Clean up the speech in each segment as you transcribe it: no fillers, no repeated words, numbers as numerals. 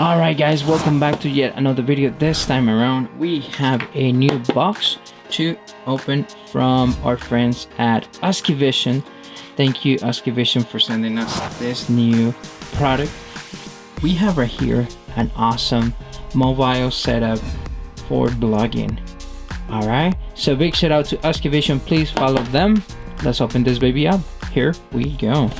Alright guys, welcome back to yet another video. This time around we have a new box to open from our friends at UskeyVision. Thank you UskeyVision for sending us this new product. We have right here an awesome mobile setup for blogging. Alright, so big shout out to UskeyVision. Please follow them. Let's open this baby up. Here we go.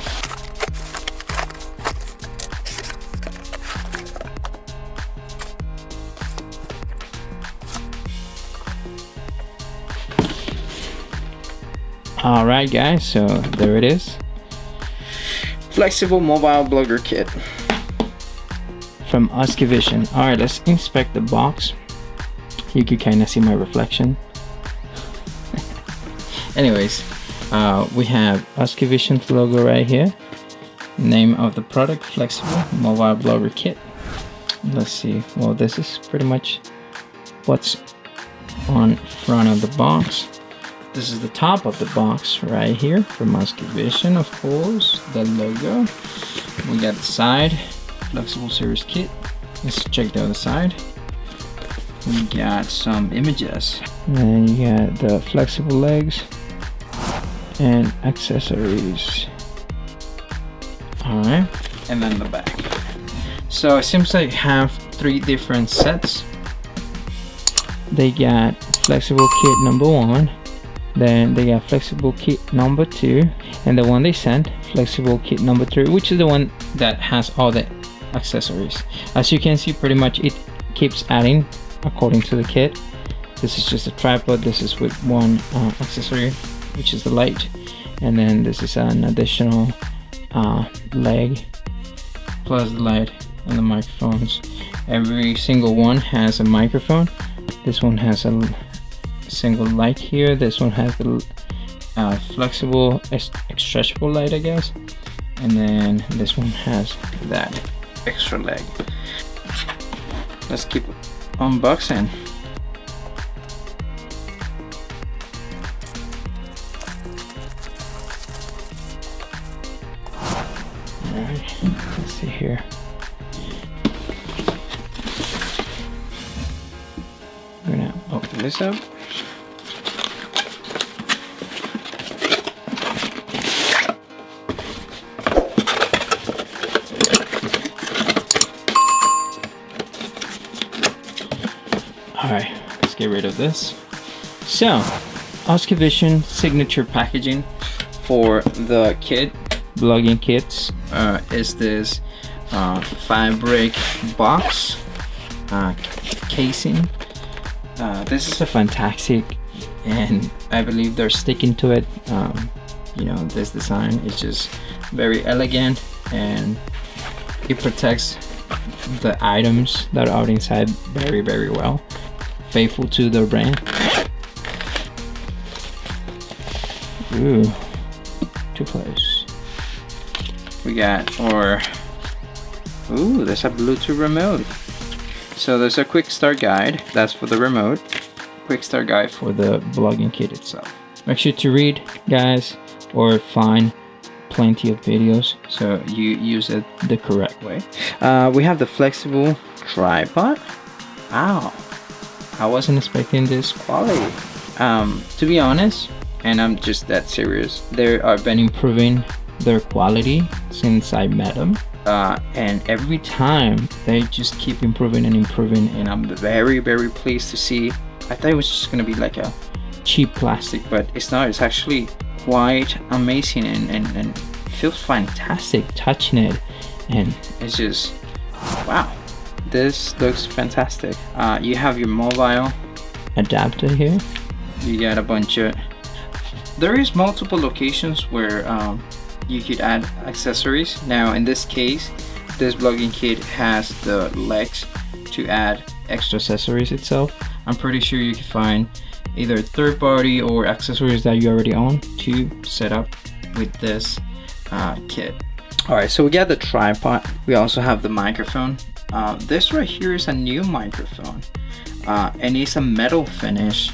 Alright guys, so there it is. Flexible mobile blogger kit from UskeyVision. Alright, let's inspect the box. You can kind of see my reflection. Anyways, we have UskeyVision's logo right here. Name of the product, flexible mobile blogger kit. Let's see, well this is pretty much what's on front of the box. This is the top of the box right here from UskeyVision, of course, the logo. We got the side, flexible series kit. Let's check the other side. We got some images. And you got the flexible legs and accessories. Alright, and then the back. So it seems like have 3 different sets. They got flexible kit number 1. Then they got flexible kit number 2, and the one they sent, flexible kit number 3, which is the one that has all the accessories. As you can see, pretty much it keeps adding according to the kit. This is just a tripod. This is with one accessory, which is the light, and then this is an additional leg plus the light and the microphones. Every single one has a microphone. This one has a single light here. This one has the flexible stretchable light, I guess, and then this one has that extra leg. Let's keep unboxing. Alright, let's see here. I'm gonna open this up. Alright, let's get rid of this. So, UskeyVision signature packaging for the kit, blogging kits, is this fabric box casing. This is a fantastic, and I believe they're sticking to it. You know, this design is just very elegant, and it protects the items that are inside very, very well. Faithful to their brand. Ooh, too close. We got our, ooh, there's a Bluetooth remote. So there's a quick start guide, that's for the remote. Quick start guide for the blogging kit itself. Make sure to read, guys, or find plenty of videos so you use it the correct way. We have the flexible tripod. Wow, I wasn't expecting this quality. To be honest, and I'm just that serious, they have been improving their quality since I met them. And every time they just keep improving and improving, and I'm very, very pleased to see. I thought it was just gonna be like a cheap plastic, but it's not. It's actually quite amazing, and feels fantastic touching it, and it's just wow. This looks fantastic. You have your mobile adapter here. You got a bunch of, there is multiple locations where you could add accessories. Now in this case, this blogging kit has the legs to add extra accessories itself. I'm pretty sure you can find either third party or accessories that you already own to set up with this kit. Alright, so we got the tripod. We also have the microphone. This right here is a new microphone, and it's a metal finish.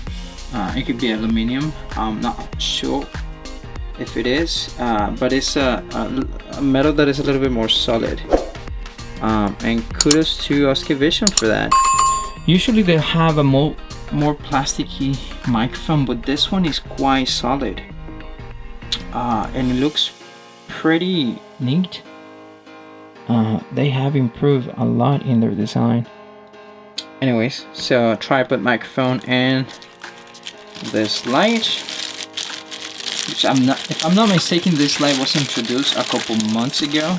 It could be aluminum, I'm not sure if it is, but it's a metal that is a little bit more solid. And kudos to UskeyVision for that. Usually they have a more plasticky microphone, but this one is quite solid, and it looks pretty neat. They have improved a lot in their design. Anyways, so tripod microphone and this light, which if I'm not mistaken, this light was introduced a couple months ago.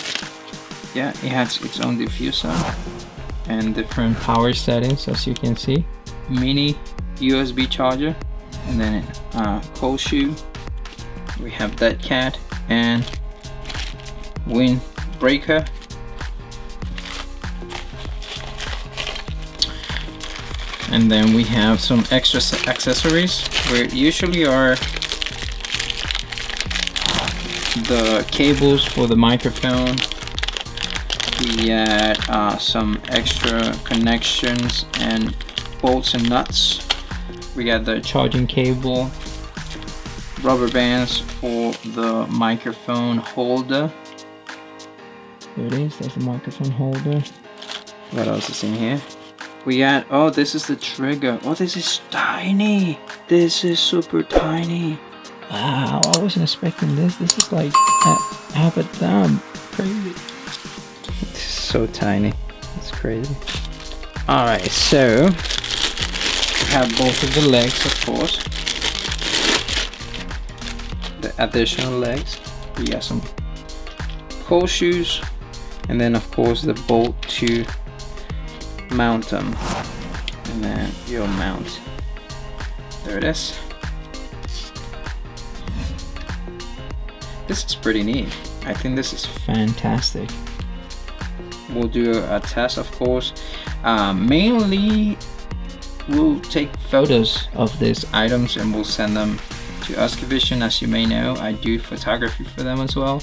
Yeah, it has its own diffuser and different power settings, as you can see. Mini USB charger, and then cold shoe. We have that cat and wind breaker. And then we have some extra accessories, where usually are the cables for the microphone. We add some extra connections and bolts and nuts. We got the charging cable, rubber bands for the microphone holder. There it is, that's the microphone holder. What else is in here? We got, oh, this is the trigger. Oh, this is tiny. This is super tiny. Wow, I wasn't expecting this. This is like half a thumb. Crazy. It's so tiny. It's crazy. Alright, so we have both of the legs, of course. The additional legs. We got some cold shoes, and then of course the bolt to mount them, and then you'll mount. There it is. This is pretty neat. I think this is fantastic. We'll do a test, of course. Mainly we'll take photos of these items and we'll send them to UskeyVision. As you may know, I do photography for them as well.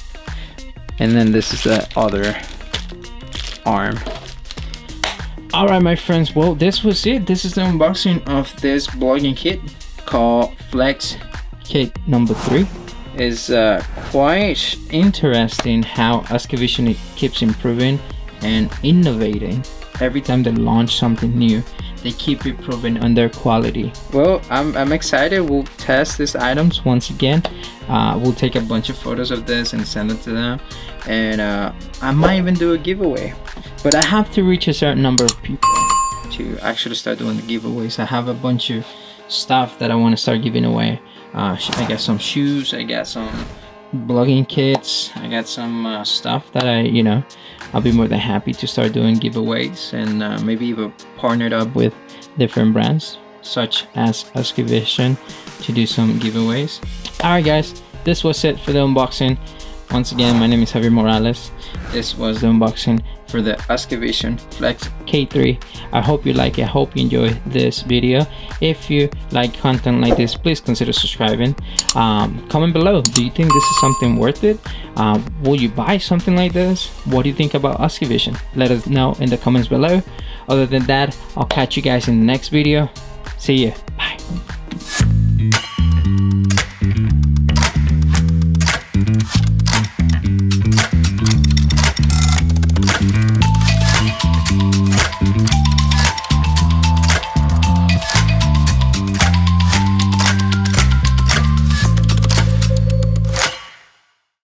And then this is the other arm. Alright my friends, well this was it. This is the unboxing of this blogging kit called Flex Kit number 3. It's quite interesting how UskeyVision keeps improving and innovating. Every time they launch something new, they keep improving on their quality. Well, I'm excited. We'll test these items once again. We'll take a bunch of photos of this and send it to them, and I might even do a giveaway. But I have to reach a certain number of people to actually start doing the giveaways. I have a bunch of stuff that I want to start giving away. I got some shoes, I got some blogging kits, I got some stuff that I'll be more than happy to start doing giveaways, and maybe even partnered up with different brands such as UskeyVision to do some giveaways. Alright guys, this was it for the unboxing. Once again, my name is Javier Morales. This was the unboxing for the UskeyVision Flex K3. I hope you like it. I hope you enjoy this video. If you like content like this, please consider subscribing. Comment below, do you think this is something worth it? Will you buy something like this? What do you think about UskeyVision? Let us know in the comments below. Other than that, I'll catch you guys in the next video. See ya.